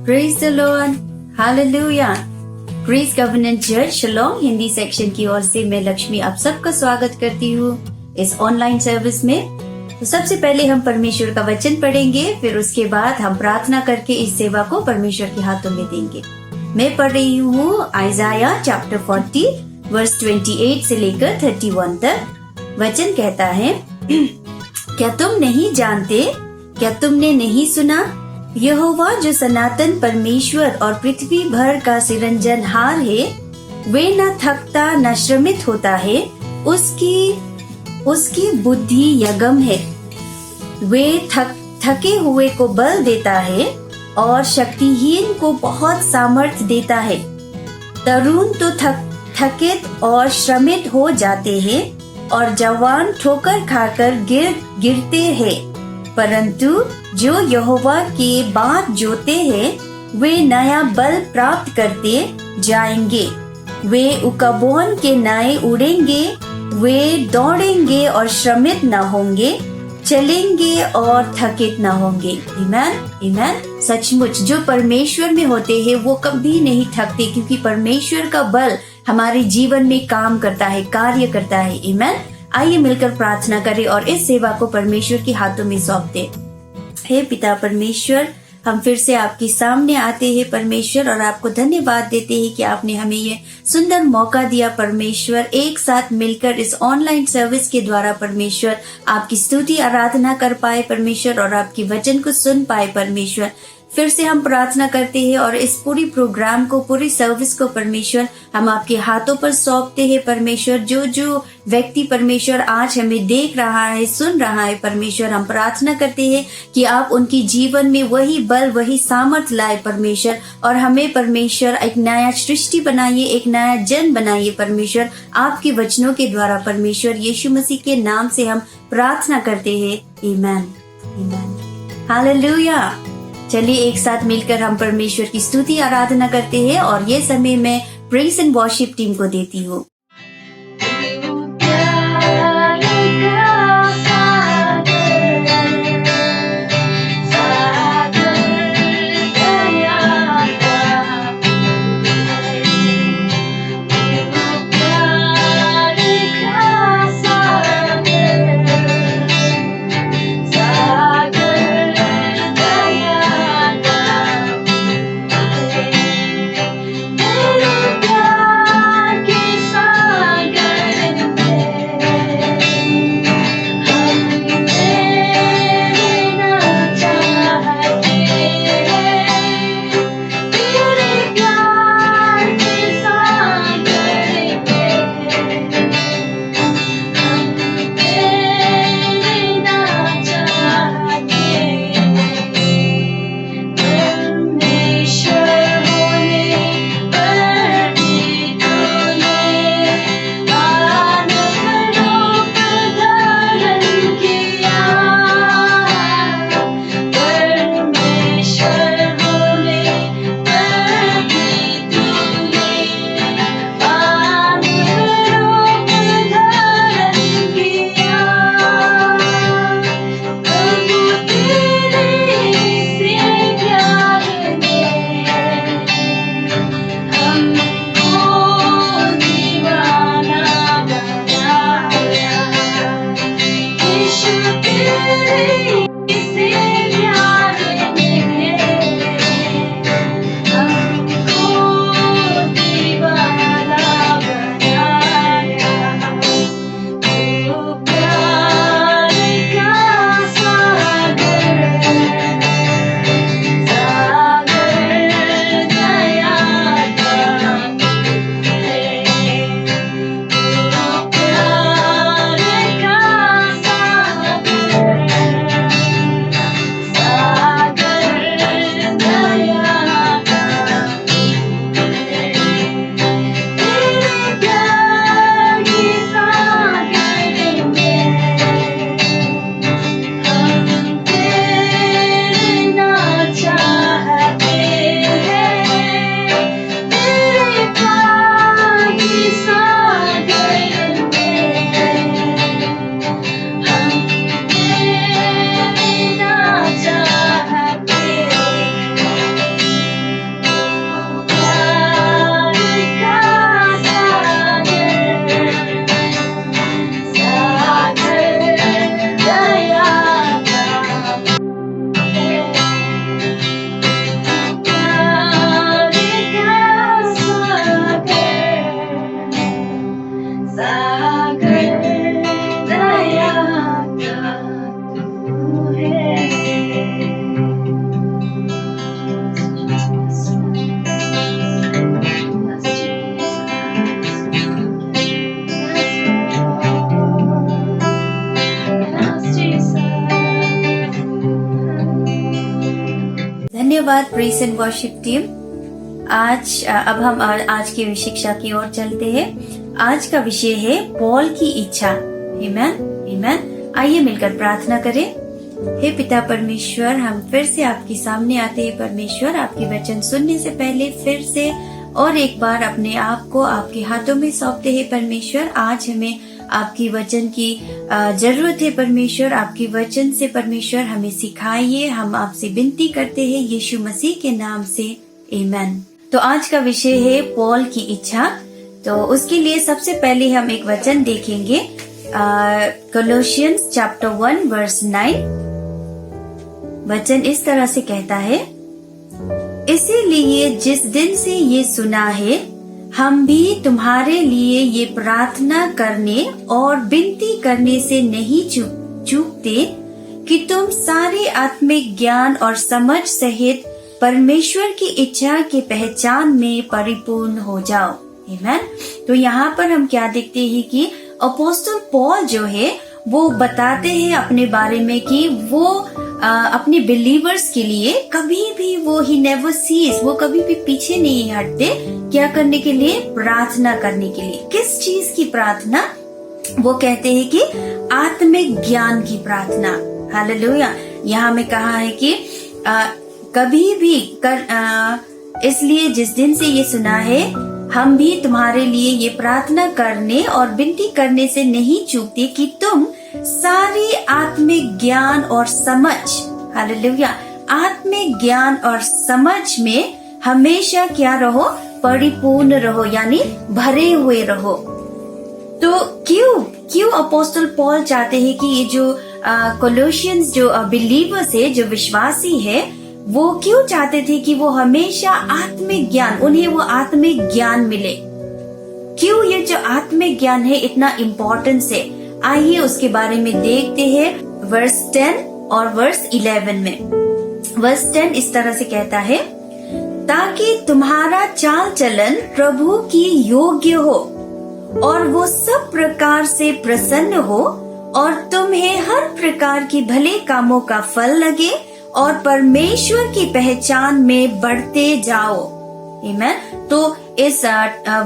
Praise the Lord, hallelujah. Grace covenant church Shillong Hindi section की ओर से मैं लक्ष्मी आप सबका स्वागत करती हूँ इस ऑनलाइन सर्विस में। तो सबसे पहले हम परमेश्वर का वचन पढ़ेंगे, फिर उसके बाद हम प्रार्थना करके इस सेवा को परमेश्वर के हाथों में देंगे। मैं पढ़ रही हूँ आइजाया चैप्टर 40 वर्स 28 से लेकर 31 तक। वचन कहता है, क्या तुम नहीं जानते, क्या तुमने नहीं सुना? यहोवा जो सनातन परमेश्वर और पृथ्वी भर का सिरंजनहार है, वे न थकता न श्रमित होता है, उसकी बुद्धि यगम है। वे थके हुए को बल देता है और शक्तिहीन को बहुत सामर्थ्य देता है। तरुण तो थकित और श्रमित हो जाते हैं और जवान ठोकर खाकर गिरते हैं, परंतु जो यहोवा के बाट जोते हैं वे नया बल प्राप्त करते जाएंगे। वे उकबोन के नए उड़ेंगे, वे दौड़ेंगे और श्रमित न होंगे, चलेंगे और थकित न होंगे। आमीन, आमीन। सचमुच जो परमेश्वर में होते हैं वो कभी नहीं थकते, क्योंकि परमेश्वर का बल हमारे जीवन में काम करता है, कार्य करता है। आमीन। आइए मिलकर प्रार्थना करें और इस सेवा को परमेश्वर के हाथों में सौंप दें। हे पिता परमेश्वर, हम फिर से आपके सामने आते हैं परमेश्वर, और आपको धन्यवाद देते हैं कि आपने हमें ये सुंदर मौका दिया परमेश्वर, एक साथ मिलकर इस ऑनलाइन सर्विस के द्वारा परमेश्वर आपकी स्तुति आराधना कर पाए परमेश्वर, और आपके वचन को सुन पाए परमेश्वर। फिर से हम प्रार्थना करते हैं और इस पूरी प्रोग्राम को, पूरी सर्विस को परमेश्वर हम आपके हाथों पर सौंपते हैं परमेश्वर। जो जो व्यक्ति परमेश्वर आज हमें देख रहा है, सुन रहा है परमेश्वर, हम प्रार्थना करते हैं कि आप उनकी जीवन में वही बल, वही सामर्थ्य लाए परमेश्वर, और हमें परमेश्वर एक नया सृष्टि बनाइए, एक नया जन बनाइए परमेश्वर, आपके वचनों के द्वारा परमेश्वर। यीशु मसीह के नाम से हम प्रार्थना करते हैं, आमीन, आमीन, हालेलुया। चलिए एक साथ मिलकर हम परमेश्वर की स्तुति आराधना करते हैं, और ये समय मैं प्रेज एंड वर्शिप टीम को देती हूँ। Son धन्यवाद प्रेज एंड वर्शिप टीम। अब हम आज की शिक्षा की ओर चलते हैं। आज का विषय है पॉल की इच्छा। आमीन आमीन। आइए मिलकर प्रार्थना करें। हे पिता परमेश्वर, हम फिर से आपके सामने आते हैं परमेश्वर। आपके वचन सुनने से पहले फिर से और एक बार अपने आप को आपके हाथों में सौंपते हैं परमेश्वर। आज हमें आपकी वचन की जरूरत है परमेश्वर। आपके वचन से परमेश्वर हमें सिखाइए। हम आपसे विनती करते हैं यीशु मसीह के नाम से, आमीन। तो आज का विषय है पॉल की इच्छा। तो उसके लिए सबसे पहले हम एक वचन देखेंगे, कोलोसियंस चैप्टर 1 वर्स 9। वचन इस तरह से कहता है, इसीलिए जिस दिन से ये सुना है हम भी तुम्हारे लिए ये प्रार्थना करने और विनती करने से नहीं चूकते कि तुम सारे आत्मिक ज्ञान और समझ सहित परमेश्वर की इच्छा की पहचान में परिपूर्ण हो जाओ। आमीन। तो यहाँ पर हम क्या देखते हैं कि अपोस्टल पॉल जो है वो बताते हैं अपने बारे में कि वो अपने बिलीवर्स के लिए कभी भी वो ही नेवर सीज, वो कभी भी पीछे नहीं हटते। क्या करने के लिए? प्रार्थना करने के लिए। किस चीज की प्रार्थना? वो कहते हैं कि आत्मिक ज्ञान की प्रार्थना। हालेलुया। यहाँ में कहा है कि कभी भी इसलिए जिस दिन से ये सुना है हम भी तुम्हारे लिए ये प्रार्थना करने और विनती करने से नहीं चूकते कि तुम सारी आत्मिक ज्ञान और समझ, हालेलुया, आत्मिक ज्ञान और समझ में हमेशा क्या रहो? परिपूर्ण रहो, यानी भरे हुए रहो। तो क्यों अपोस्टल पॉल चाहते हैं कि ये जो कोलोसियंस जो बिलीवर्स है, जो विश्वासी है, वो क्यों चाहते थे कि वो हमेशा आत्मिक ज्ञान, उन्हें वो आत्मिक ज्ञान मिले? क्यों ये जो आत्मिक ज्ञान है इतना इम्पोर्टेंस है? आइए उसके बारे में देखते हैं वर्स 10 और वर्स 11 में। वर्स 10 इस तरह से कहता है, ताकि तुम्हारा चाल चलन प्रभु की योग्य हो और वो सब प्रकार से प्रसन्न हो और तुम्हें हर प्रकार की भले कामों का फल लगे और परमेश्वर की पहचान में बढ़ते जाओ। आमीन। तो इस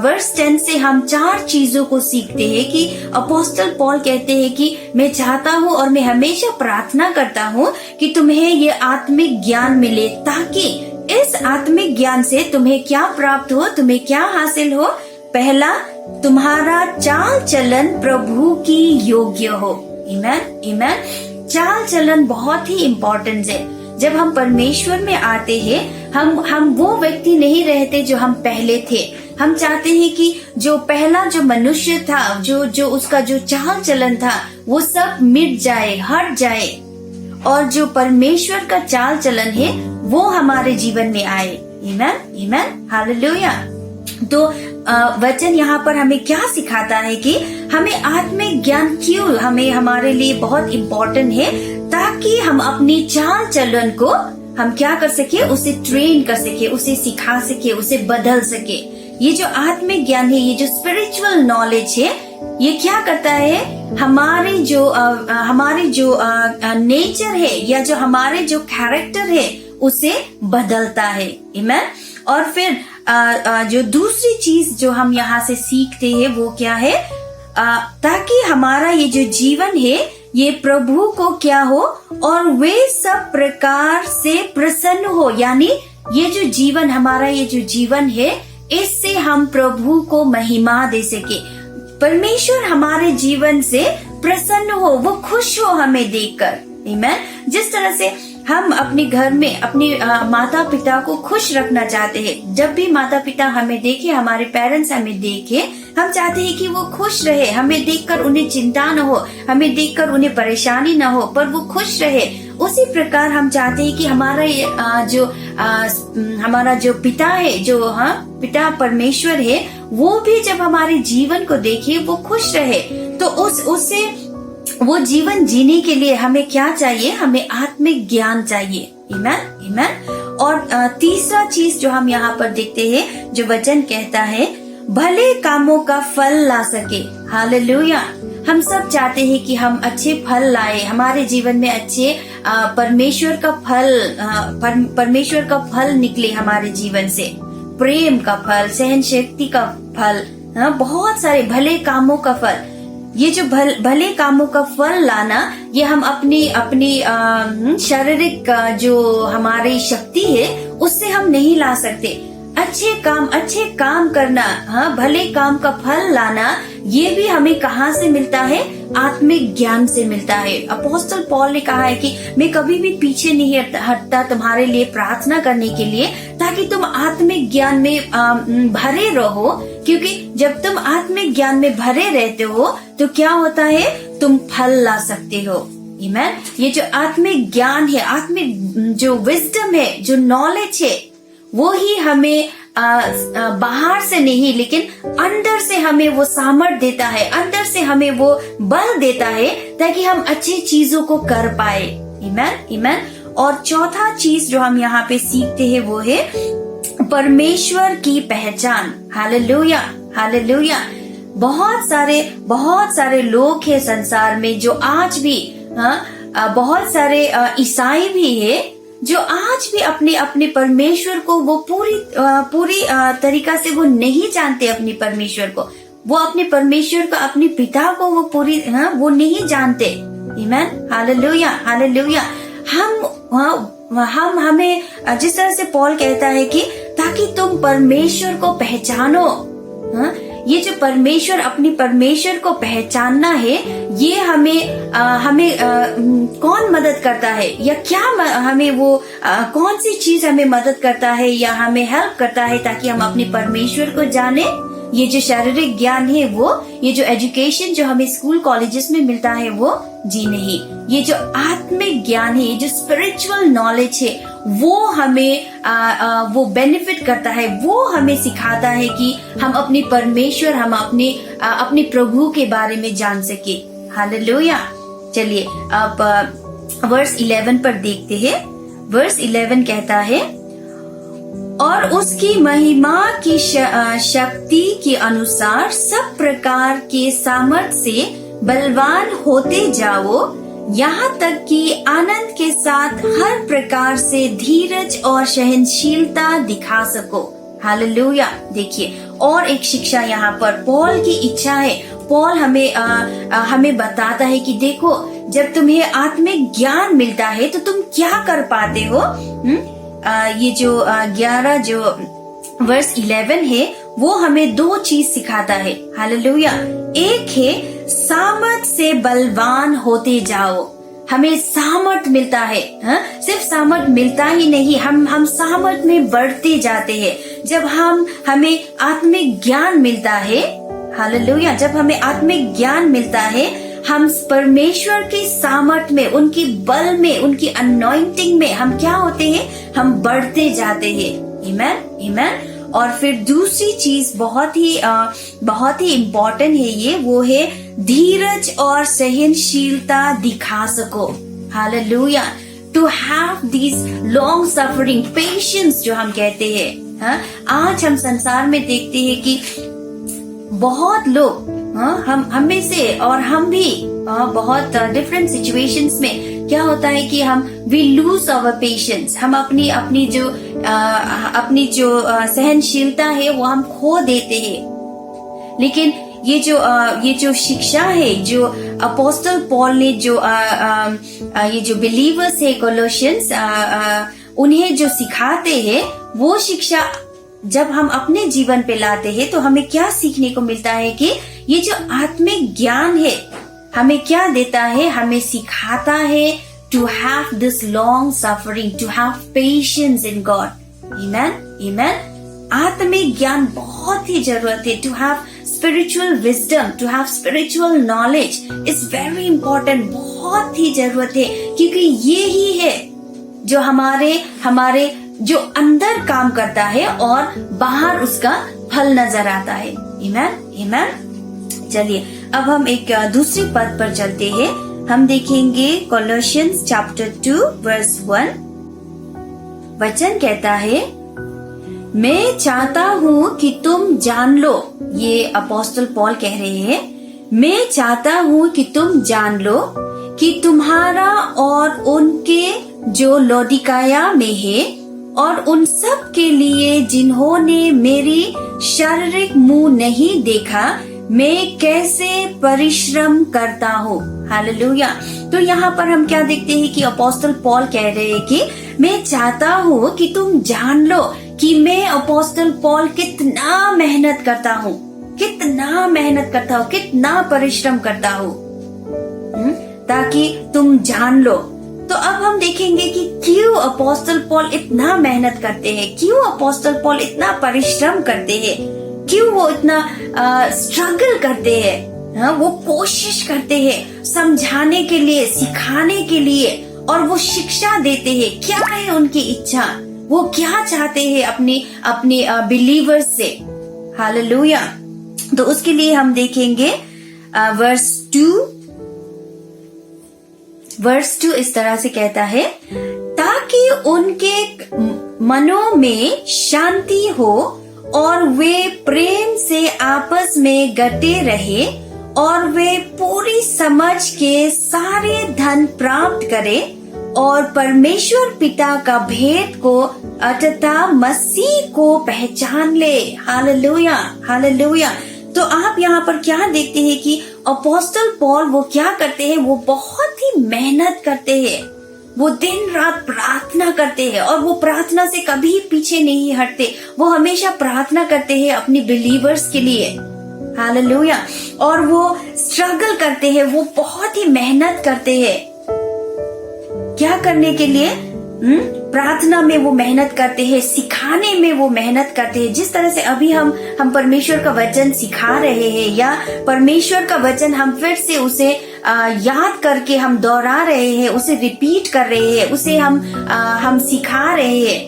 वर्स 10 से हम 4 चीजों को सीखते हैं कि अपोस्टल पॉल कहते हैं कि मैं चाहता हूँ और मैं हमेशा प्रार्थना करता हूँ कि तुम्हें ये आत्मिक ज्ञान मिले, ताकि इस आत्मिक ज्ञान से तुम्हें क्या प्राप्त हो, तुम्हें क्या हासिल हो? पहला, तुम्हारा चाल चलन प्रभु की योग्य हो। आमीन आमीन। चाल चलन बहुत ही इम्पोर्टेंट है। जब हम परमेश्वर में आते हैं हम वो व्यक्ति नहीं रहते जो हम पहले थे। हम चाहते हैं कि जो पहला जो मनुष्य था, जो उसका जो चाल चलन था, वो सब मिट जाए, हट जाए, और जो परमेश्वर का चाल चलन है वो हमारे जीवन में आए। आमीन आमीन। हालेलुया। तो वचन यहाँ पर हमें क्या सिखाता है कि हमें आत्मिक ज्ञान क्यों हमें हमारे लिए बहुत इम्पोर्टेंट है, ताकि हम अपनी चाल चलन को हम क्या कर सके? उसे ट्रेन कर सके, उसे सिखा सके, उसे बदल सके। ये जो आत्मिक ज्ञान है, ये जो स्पिरिचुअल नॉलेज है, ये क्या करता है? हमारे जो नेचर है या जो हमारे जो कैरेक्टर है उसे बदलता है। आमीन। और फिर जो दूसरी चीज जो हम यहाँ से सीखते हैं वो क्या है? ताकि हमारा ये जो जीवन है ये प्रभु को क्या हो और वे सब प्रकार से प्रसन्न हो, यानी ये जो जीवन हमारा, ये जो जीवन है, इससे हम प्रभु को महिमा दे सके। परमेश्वर हमारे जीवन से प्रसन्न हो, वो खुश हो हमें देखकर। आमीन। जिस तरह से हम अपने घर में अपने माता पिता को खुश रखना चाहते हैं। जब भी माता पिता हमें देखे, हमारे पेरेंट्स हमें देखे, हम चाहते हैं कि वो खुश रहे, हमें देखकर उन्हें चिंता न हो, हमें देखकर उन्हें परेशानी न हो, पर वो खुश रहे। उसी प्रकार हम चाहते हैं कि हमारा जो पिता है, जो पिता परमेश्वर है, वो भी जब हमारे जीवन को देखे वो खुश रहे। तो उससे वो जीवन जीने के लिए हमें क्या चाहिए? हमें आत्मिक ज्ञान चाहिए। आमीन आमीन। और तीसरा चीज जो हम यहाँ पर देखते हैं, जो वचन कहता है, भले कामों का फल ला सके। हालेलुया। हम सब चाहते हैं कि हम अच्छे फल लाए, हमारे जीवन में अच्छे परमेश्वर का फल निकले हमारे जीवन से, प्रेम का फल, सहन शक्ति का फल, बहुत सारे भले कामों का फल। ये जो भले कामों का फल लाना, ये हम अपनी शारीरिक जो हमारी शक्ति है उससे हम नहीं ला सकते। अच्छे काम करना, भले काम का फल लाना, ये भी हमें कहाँ से मिलता है? आत्मिक ज्ञान से मिलता है। अपोस्टल पॉल ने कहा है कि मैं कभी भी पीछे नहीं हटता तुम्हारे लिए प्रार्थना करने के लिए, ताकि तुम आत्मिक ज्ञान में भरे रहो, क्योंकि जब तुम आत्मिक ज्ञान में भरे रहते हो तो क्या होता है? तुम फल ला सकते हो। आमीन। ये जो आत्मिक ज्ञान है, आत्मिक जो विजडम है, जो नॉलेज है, वो ही हमें बाहर से नहीं लेकिन अंदर से हमें वो सामर्थ देता है, अंदर से हमें वो बल देता है, ताकि हम अच्छी चीजों को कर पाए। आमीन। और चौथा चीज जो हम यहाँ पे सीखते हैं वो है परमेश्वर की पहचान। Hallelujah, hallelujah. बहुत सारे लोग हैं संसार में जो आज भी, बहुत सारे ईसाई भी है जो आज भी अपने परमेश्वर को वो पूरी तरीका से वो नहीं जानते। अपने परमेश्वर को, वो अपने परमेश्वर को, अपने पिता को वो वो नहीं जानते। आमीन, हालेलुया, हालेलुया। हमें जिस तरह से पॉल कहता है कि ताकि तुम परमेश्वर को पहचानो, ये जो अपनी परमेश्वर को पहचानना है, ये हमें कौन मदद करता है, या क्या हमें वो कौन सी चीज हमें मदद करता है या हमें हेल्प करता है ताकि हम अपने परमेश्वर को जाने? ये जो शारीरिक ज्ञान है, वो ये जो एजुकेशन जो हमें स्कूल कॉलेजेस में मिलता है, वो जी नहीं। ये जो आत्मिक ज्ञान है, ये जो स्पिरिचुअल नॉलेज है, वो हमें वो बेनिफिट करता है, वो हमें सिखाता है कि हम अपने परमेश्वर, हम अपने प्रभु के बारे में जान सके। हालेलुया। चलिए अब वर्स 11 पर देखते हैं। वर्स 11 कहता है, और उसकी महिमा की शक्ति के अनुसार सब प्रकार के सामर्थ से बलवान होते जाओ, यहाँ तक कि आनंद के साथ हर प्रकार से धीरज और सहनशीलता दिखा सको। हालेलुया। देखिए, और एक शिक्षा यहाँ पर पॉल की इच्छा है। पॉल हमें बताता है कि देखो, जब तुम्हें आत्मिक ज्ञान मिलता है तो तुम क्या कर पाते हो। ये जो 11 जो वर्स 11 है, वो हमें दो चीज सिखाता है। हालेलुया। एक है सामर्थ से बलवान होते जाओ। हमें सामर्थ मिलता है, सिर्फ सामर्थ मिलता ही नहीं, हम सामर्थ में बढ़ते जाते हैं जब हमें आत्मिक ज्ञान मिलता है। हालेलुया। जब हमें आत्मिक ज्ञान मिलता है, हम परमेश्वर की सामर्थ में, उनकी बल में, उनकी अनॉइंटिंग में हम क्या होते हैं? हम बढ़ते जाते हैं। आमीन, आमीन। और फिर दूसरी चीज बहुत ही इम्पोर्टेंट है, वो है धीरज और सहनशीलता दिखा सको। Hallelujah. To have this long suffering patience जो हम कहते हैं। आज हम संसार में देखते हैं कि बहुत लोग, हम में से और हम भी बहुत डिफरेंट सिचुएशंस में क्या होता है कि वी लूज आवर पेशेंस। हम अपनी जो सहनशीलता है वो हम खो देते हैं। लेकिन ये जो शिक्षा है जो अपोस्टल पॉल ने ये जो बिलीवर्स है कोलोशियंस, उन्हें जो सिखाते हैं, वो शिक्षा जब हम अपने जीवन पे लाते हैं तो हमें क्या सीखने को मिलता है कि ये जो आत्मिक ज्ञान है हमें क्या देता है? हमें सिखाता है to have this long suffering, to have patience in God. आमीन, आमीन। आत्मिक ज्ञान बहुत ही जरूरत है। To have spiritual wisdom, to have spiritual knowledge is very important. बहुत ही जरूरत है, क्योंकि ये ही है जो हमारे जो अंदर काम करता है और बाहर उसका फल नजर आता है। आमीन, आमीन। चलिए अब हम एक दूसरी पद पर चलते हैं। हम देखेंगे कोलोशियंस चैप्टर 2 वर्स 1। वचन कहता है, मैं चाहता हूँ कि तुम जान लो, ये अपोस्टल पॉल कह रहे हैं, मैं चाहता हूँ कि तुम जान लो कि तुम्हारा और उनके जो लौदीकाया में है और उन सब के लिए जिन्होंने मेरी शारीरिक मुंह नहीं देखा, मैं कैसे परिश्रम करता हूँ। हालेलुया। तो यहाँ पर हम क्या देखते हैं कि अपोस्टल पॉल कह रहे हैं कि मैं चाहता हूँ कि तुम जान लो कि मैं अपोस्टल पॉल कितना मेहनत करता हूँ, कितना मेहनत करता हूँ, कितना परिश्रम करता हूँ, ताकि तुम जान लो। तो अब हम देखेंगे कि क्यों अपोस्टल पॉल इतना मेहनत करते हैं, क्यों अपोस्टल पॉल इतना परिश्रम करते हैं, क्यों वो इतना स्ट्रगल करते हैं, वो कोशिश करते हैं समझाने के लिए, सिखाने के लिए, और वो शिक्षा देते हैं। क्या है उनकी इच्छा, वो क्या चाहते हैं अपने बिलीवर्स से। हालेलुया। तो उसके लिए हम देखेंगे वर्स 2 इस तरह से कहता है, ताकि उनके मनों में शांति हो और वे प्रेम से आपस में डटे रहे और वे पूरी समझ के सारे धन प्राप्त करें और परमेश्वर पिता का भेद को अर्थात मसीह को पहचान ले। Hallelujah, hallelujah. तो आप यहाँ पर क्या देखते हैं कि अपोस्टल पॉल वो क्या करते हैं, वो बहुत ही मेहनत करते हैं, वो दिन रात प्रार्थना करते हैं और वो प्रार्थना से कभी पीछे नहीं हटते। वो हमेशा प्रार्थना करते हैं अपने बिलीवर्स के लिए। हालेलुया। और वो स्ट्रगल करते हैं, वो बहुत ही मेहनत करते हैं। क्या करने के लिए? प्रार्थना में वो मेहनत करते हैं, सिखाने में वो मेहनत करते हैं। जिस तरह से अभी हम परमेश्वर का वचन सिखा रहे हैं या परमेश्वर का वचन हम फिर से उसे याद करके हम दोहरा रहे हैं, उसे रिपीट कर रहे हैं, उसे हम सिखा रहे हैं,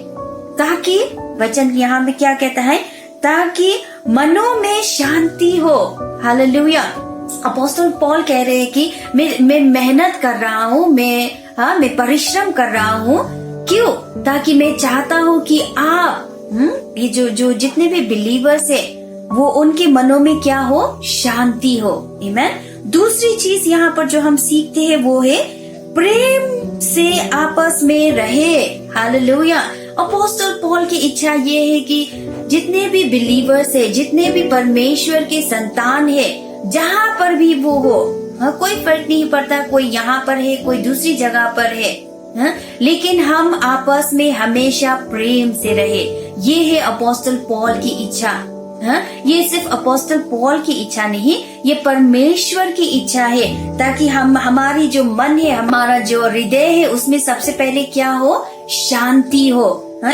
ताकि वचन यहाँ में क्या कहता है, ताकि मनों में शांति हो। हालेलुया। अपोस्टल पॉल कह रहे हैं कि मैं मेहनत कर रहा हूँ, मैं परिश्रम कर रहा हूँ। क्यों? ताकि मैं चाहता हूँ कि आप ये जो जितने भी बिलीवर्स है वो उनके मनों में क्या हो, शांति हो। आमीन। दूसरी चीज यहाँ पर जो हम सीखते हैं वो है प्रेम से आपस में रहे। हालेलुया। अपोस्टल पॉल की इच्छा ये है कि जितने भी बिलीवर्स है, जितने भी परमेश्वर के संतान है, जहाँ पर भी वो हो, कोई फर्क नहीं पड़ता, कोई यहाँ पर है, कोई दूसरी जगह पर है, लेकिन हम आपस में हमेशा प्रेम से रहे। ये है अपोस्टल पॉल की इच्छा। ये सिर्फ अपोस्टल पॉल की इच्छा नहीं, ये परमेश्वर की इच्छा है, ताकि हमारी जो मन है, हमारा जो हृदय है, उसमें सबसे पहले क्या हो, शांति हो।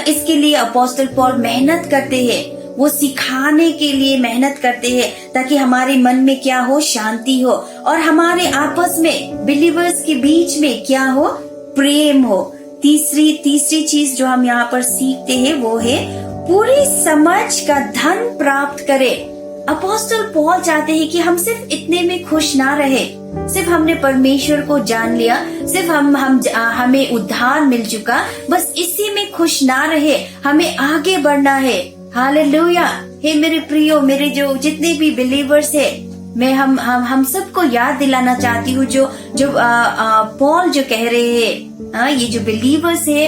इसके लिए अपोस्टल पॉल मेहनत करते हैं, वो सिखाने के लिए मेहनत करते हैं, ताकि हमारे मन में क्या हो, शांति हो, और हमारे आपस में बिलीवर्स के बीच में क्या हो, प्रेम हो। तीसरी चीज जो हम यहाँ पर सीखते हैं वो है पूरी समझ का धन प्राप्त करे। अपोस्टल पॉल चाहते हैं कि हम सिर्फ इतने में खुश ना रहे, सिर्फ हमने परमेश्वर को जान लिया, सिर्फ हमें उद्धार मिल चुका, बस इसी में खुश ना रहे, हमें आगे बढ़ना है। हालेलुया। हे मेरे प्रियो, मेरे जो जितने भी बिलीवर्स है, मैं हम सबको याद दिलाना चाहती हूँ जो पॉल जो कह रहे हैं, ये जो बिलीवर्स है,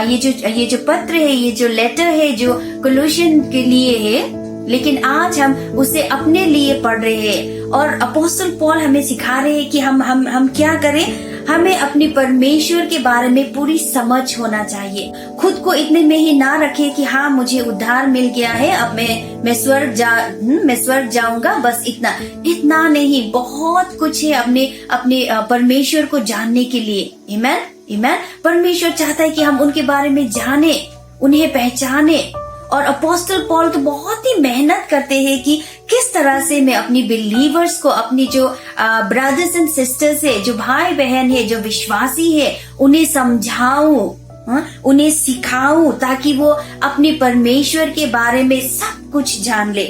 ये जो पत्र है, ये जो लेटर है जो कोलोसियन के लिए है, लेकिन आज हम उसे अपने लिए पढ़ रहे हैं। और अपोस्टल पॉल हमें सिखा रहे हैं कि हम क्या करें, हमें अपने परमेश्वर के बारे में पूरी समझ होना चाहिए। खुद को इतने में ही ना रखे कि हाँ मुझे उद्धार मिल गया है, अब मैं स्वर्ग जाऊंगा, बस इतना नहीं, बहुत कुछ है अपने परमेश्वर को जानने के लिए। आमीन। परमेश्वर चाहता है कि हम उनके बारे में जाने, उन्हें पहचाने। और अपोस्टल पॉल तो बहुत ही मेहनत करते हैं कि किस तरह से मैं अपनी बिलीवर्स को, अपनी जो ब्रदर्स एंड सिस्टर्स है, जो भाई बहन है, जो विश्वासी है, उन्हें समझाऊं, उन्हें सिखाऊं, ताकि वो अपने परमेश्वर के बारे में सब कुछ जान ले।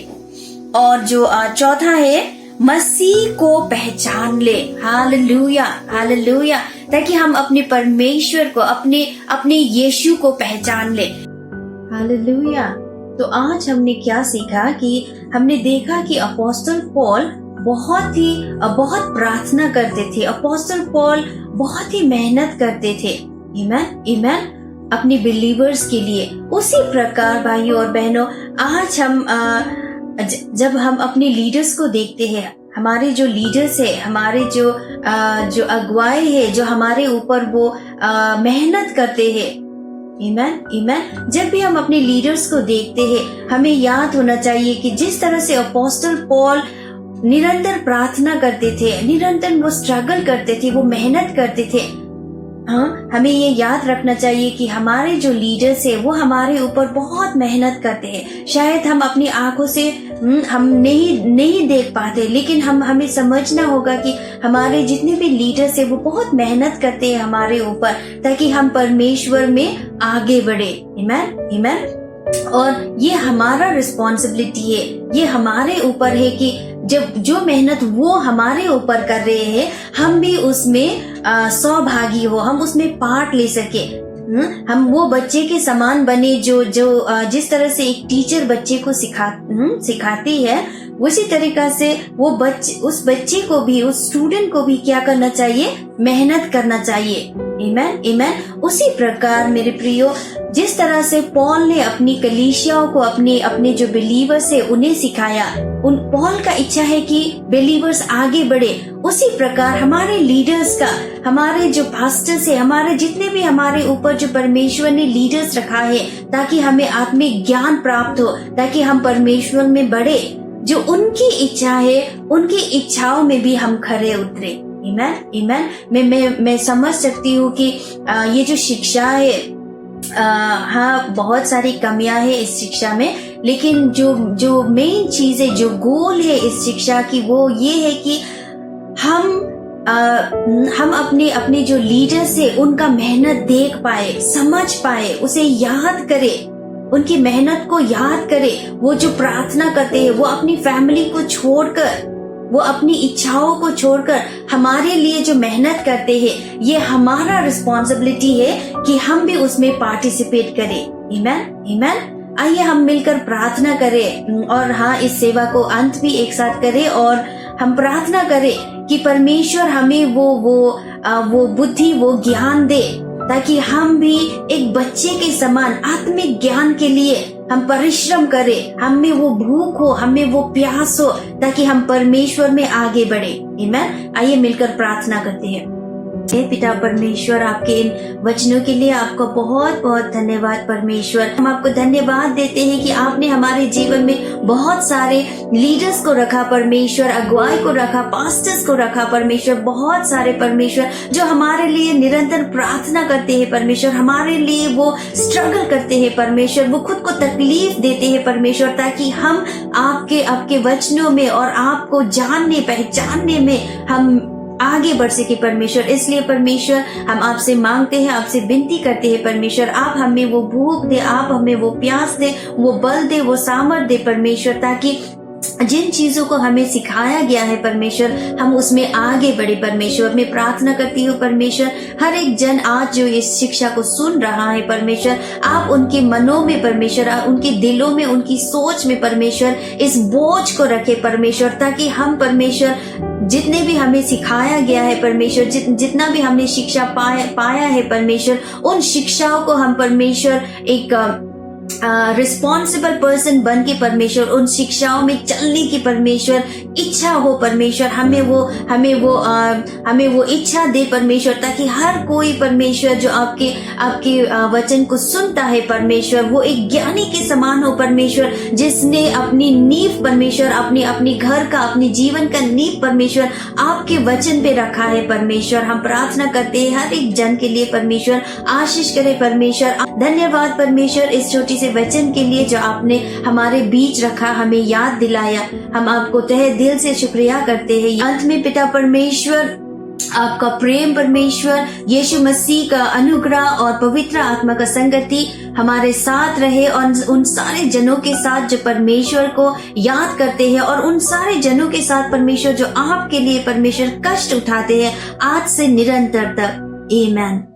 और जो चौथा है, मसीह को पहचान ले। Hallelujah, hallelujah. ताकि हम अपने परमेश्वर को, अपने यीशु को पहचान ले। हालेलुया। तो आज हमने क्या सीखा कि हमने देखा कि अपोस्टल पॉल बहुत प्रार्थना करते थे। अपोस्टल पॉल बहुत ही मेहनत करते थे, आमेन, अपनी बिलीवर्स के लिए। उसी प्रकार भाइयों और बहनों, आज हम जब हम अपने लीडर्स को देखते हैं, हमारे जो लीडर्स है, हमारे जो अगुवाई है, जो हमारे ऊपर वो मेहनत करते हैं, आमेन। जब भी हम अपने लीडर्स को देखते हैं, हमें याद होना चाहिए कि जिस तरह से अपोस्टल पॉल निरंतर प्रार्थना करते थे, निरंतर वो स्ट्रगल करते थे, वो मेहनत करते थे। हाँ, हमें ये याद रखना चाहिए कि हमारे जो लीडर्स है वो हमारे ऊपर बहुत मेहनत करते हैं। शायद हम अपनी आंखों से हम नहीं देख पाते, लेकिन हमें समझना होगा कि हमारे जितने भी लीडर्स है वो बहुत मेहनत करते हैं हमारे ऊपर, ताकि हम परमेश्वर में आगे बढ़े, आमेन। और ये हमारा रिस्पॉन्सिबिलिटी है, ये हमारे ऊपर है कि जब जो मेहनत वो हमारे ऊपर कर रहे हैं, हम भी उसमें सहभागी हो, हम उसमें पार्ट ले सके। हम वो बच्चे के समान बने जो जिस तरह से एक टीचर बच्चे को सिखाती है, उसी तरीका से उस बच्चे को भी, उस स्टूडेंट को भी क्या करना चाहिए? मेहनत करना चाहिए, आमेन। उसी प्रकार मेरे प्रियो, जिस तरह से पॉल ने अपनी कलीसियाओं को, अपने जो बिलीवर्स है उन्हें सिखाया, पॉल का इच्छा है कि बिलीवर्स आगे बढ़े। उसी प्रकार हमारे लीडर्स का, हमारे जो पास्टर्स है, हमारे जितने भी हमारे ऊपर जो परमेश्वर ने लीडर्स रखा है, ताकि हमें आत्मिक ज्ञान प्राप्त हो, ताकि हम परमेश्वर में बढ़े। जो उनकी इच्छा है, उनकी इच्छाओं में भी हम खरे उतरे, आमेन। मैं समझ सकती हूँ कि ये जो शिक्षा है, हाँ, बहुत सारी कमियां है इस शिक्षा में, लेकिन जो मेन चीज है, जो गोल है इस शिक्षा की, वो ये है कि हम अपने जो लीडर्स है उनका मेहनत देख पाए, समझ पाए, उसे याद करें, उनकी मेहनत को याद करें। वो जो प्रार्थना करते हैं, वो अपनी फैमिली को छोड़कर, वो अपनी इच्छाओं को छोड़कर हमारे लिए जो मेहनत करते हैं, ये हमारा रिस्पॉन्सिबिलिटी है कि हम भी उसमें पार्टिसिपेट करें, आमेन। आइए हम मिलकर प्रार्थना करें, और हाँ, इस सेवा को अंत भी एक साथ करें, और हम प्रार्थना करें कि परमेश्वर हमें वो बुद्धि, वो ज्ञान दे, ताकि हम भी एक बच्चे के समान आत्मिक ज्ञान के लिए हम परिश्रम करें, हमें वो भूख हो, हमें वो प्यास हो, ताकि हम परमेश्वर में आगे बढ़े, आमेन। आइए मिलकर प्रार्थना करते हैं। हे पिता परमेश्वर, आपके इन वचनों के लिए आपको बहुत बहुत धन्यवाद परमेश्वर। हम आपको धन्यवाद देते हैं कि आपने हमारे जीवन में बहुत सारे लीडर्स को रखा परमेश्वर, अगुवाई को रखा, पास्टर्स को रखा परमेश्वर, बहुत सारे परमेश्वर जो हमारे लिए निरंतर प्रार्थना करते हैं परमेश्वर, हमारे लिए वो स्ट्रगल करते हैं परमेश्वर, वो खुद को तकलीफ देते हैं परमेश्वर, ताकि हम आपके वचनों में और आपको जानने पहचानने में हम आगे बढ़ सके परमेश्वर। इसलिए परमेश्वर, हम आपसे मांगते हैं, आपसे विनती करते हैं परमेश्वर, आप हमें वो भूख दे, आप हमें वो प्यास दे, वो बल दे, वो सामर्थ दे परमेश्वर, ताकि जिन चीजों को हमें सिखाया गया है परमेश्वर, हम उसमें आगे बढ़े परमेश्वर। मैं प्रार्थना करती हूँ परमेश्वर, हर एक जन आज जो इस शिक्षा को सुन रहा है परमेश्वर, आप उनके मनों में परमेश्वर, उनके दिलों में, उनकी सोच में परमेश्वर इस बोझ को रखे परमेश्वर, ताकि हम परमेश्वर जितने भी हमें सिखाया गया है परमेश्वर, जितना भी हमने शिक्षा पाया है परमेश्वर, उन शिक्षाओं को हम परमेश्वर एक रिस्पॉन्सिबल पर्सन बन के परमेश्वर उन शिक्षाओं में चलने की परमेश्वर इच्छा हो परमेश्वर, हमें वो इच्छा दे परमेश्वर, ताकि हर कोई परमेश्वर जो आपके वचन को सुनता है परमेश्वर, वो एक ज्ञानी के समान हो परमेश्वर, जिसने अपनी नींव परमेश्वर, अपने घर का, अपने जीवन का नींव परमेश्वर आपके वचन पे रखा है परमेश्वर। हम प्रार्थना करते हैं हर एक जन के लिए परमेश्वर, आशीष करे परमेश्वर। धन्यवाद परमेश्वर इस छोटी से वचन के लिए जो आपने हमारे बीच रखा, हमें याद दिलाया। हम आपको तहे दिल से शुक्रिया करते हैं। अंत में पिता परमेश्वर, आपका प्रेम परमेश्वर, यीशु मसीह का अनुग्रह और पवित्र आत्मा का संगति हमारे साथ रहे, और उन सारे जनों के साथ जो परमेश्वर को याद करते हैं, और उन सारे जनों के साथ परमेश्वर जो आपके लिए परमेश्वर कष्ट उठाते हैं, आज से निरंतर तक। आमीन।